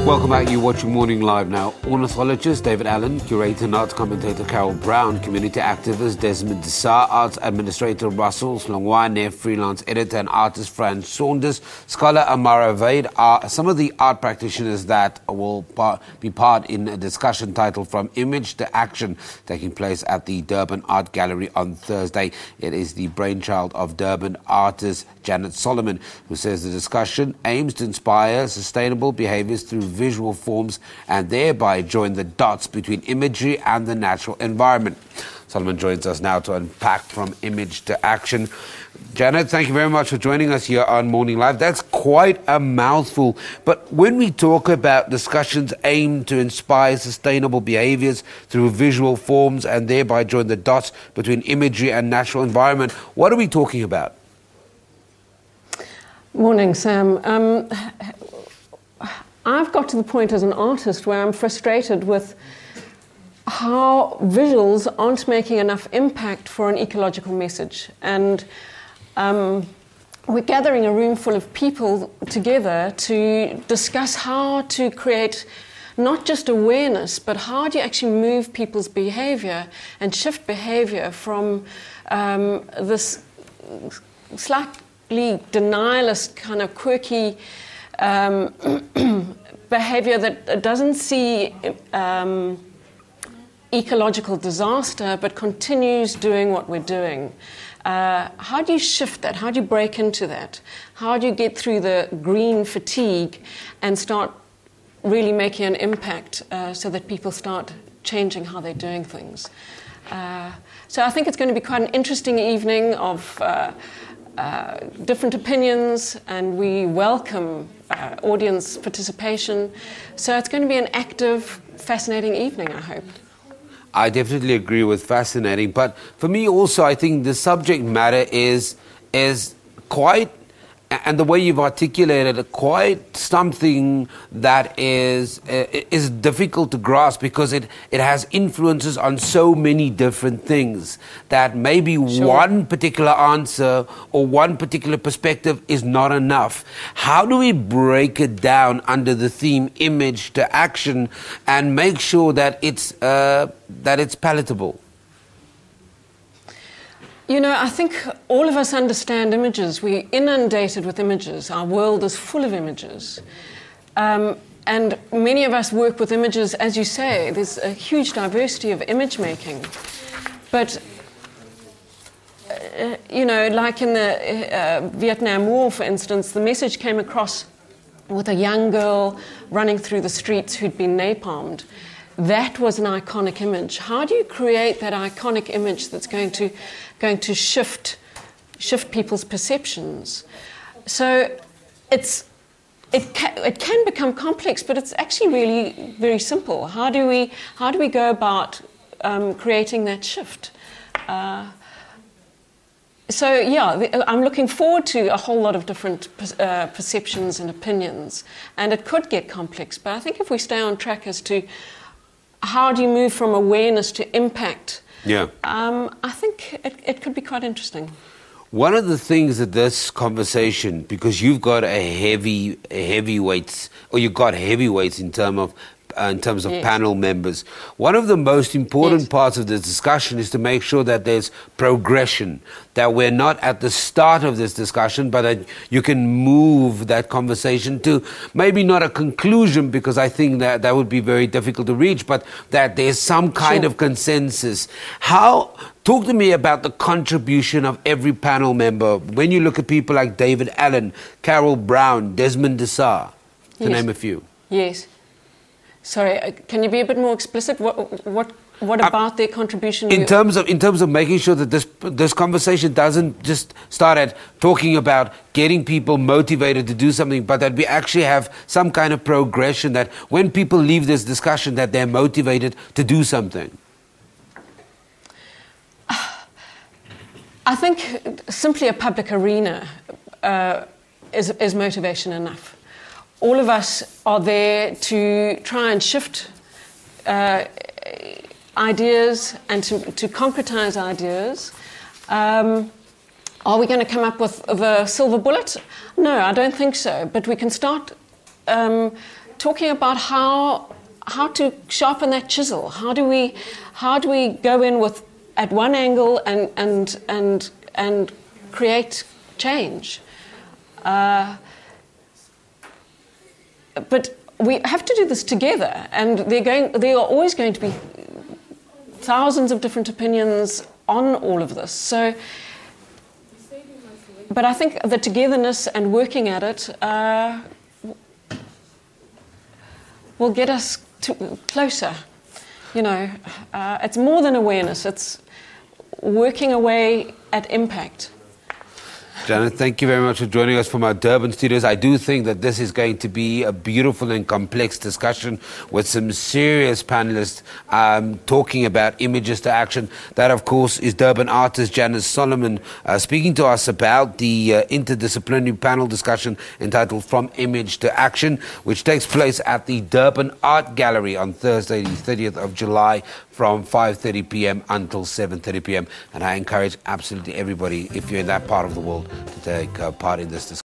Welcome back. You're watching Morning Live now. Ornithologist David Allan, curator and arts commentator Carol Brown, community activist Desmond D'Sa, arts administrator Russel Hlongwane, freelance editor and artist Fran Saunders, scholar Ammara Vaid are some of the art practitioners that will be part in a discussion titled From Image to Action, taking place at the Durban Art Gallery on Thursday. It is the brainchild of Durban artist Janet Solomon, who says the discussion aims to inspire sustainable behaviours through visual forms and thereby join the dots between imagery and the natural environment. Solomon joins us now to unpack From Image to Action. Janet, thank you very much for joining us here on Morning Live. That's quite a mouthful, but when we talk about discussions aimed to inspire sustainable behaviours through visual forms and thereby join the dots between imagery and natural environment, what are we talking about? Morning, Sam. I've got to the point as an artist where I'm frustrated with how visuals aren't making enough impact for an ecological message. And we're gathering a room full of people together to discuss how to create not just awareness, but how do you actually move people's behaviour and shift behaviour from this slightly denialist, kind of quirky behaviour that doesn't see ecological disaster but continues doing what we're doing. How do you shift that? How do you break into that? How do you get through the green fatigue and start really making an impact so that people start changing how they're doing things? So I think it's going to be quite an interesting evening of different opinions, and we welcome audience participation. So it's going to be an active, fascinating evening, I hope. I definitely agree with fascinating, but for me also, I think the subject matter is quite, and the way you've articulated it, quite something that is difficult to grasp, because it has influences on so many different things that maybe Sure. one particular answer or one particular perspective is not enough. How do we break it down under the theme image to action and make sure that it's palatable? You know, I think all of us understand images. We're inundated with images. Our world is full of images. And many of us work with images, as you say. There's a huge diversity of image making. But, you know, like in the Vietnam War, for instance, the message came across with a young girl running through the streets who'd been napalmed. That was an iconic image. How do you create that iconic image that's going to shift people's perceptions? So it can become complex, but it's actually really very simple. How do we go about creating that shift? So yeah, I'm looking forward to a whole lot of different perceptions and opinions, and it could get complex. But I think if we stay on track as to how do you move from awareness to impact? Yeah. I think it could be quite interesting. One of the things that this conversation, because you've got heavyweights, or you've got heavyweights in terms of yes. panel members. One of the most important yes. parts of this discussion is to make sure that there's progression, that we're not at the start of this discussion, but that you can move that conversation to maybe not a conclusion, because I think that would be very difficult to reach, but that there's some kind sure. of consensus. Talk to me about the contribution of every panel member when you look at people like David Allan, Carol Brown, Desmond D'Sa, to yes. name a few. Yes. Sorry, can you be a bit more explicit? What about their contribution? In terms of making sure that this conversation doesn't just start at talking about getting people motivated to do something, but that we actually have some kind of progression, that when people leave this discussion, that they're motivated to do something. I think simply a public arena is motivation enough. All of us are there to try and shift ideas and to concretize ideas. Are we going to come up with the silver bullet? No, I don't think so. But we can start talking about how to sharpen that chisel. How do we go in with at one angle and create change? But we have to do this together, and there are always going to be thousands of different opinions on all of this. So, but I think the togetherness and working at it will get us closer. You know, it's more than awareness, it's working away at impact. Janet, thank you very much for joining us from our Durban studios. I do think that this is going to be a beautiful and complex discussion with some serious panelists talking about images to action. That, of course, is Durban artist Janice Solomon speaking to us about the interdisciplinary panel discussion entitled From Image to Action, which takes place at the Durban Art Gallery on Thursday, the 30th of July, from 5:30 p.m. until 7:30 p.m. And I encourage absolutely everybody, if you're in that part of the world, to take part in this discussion.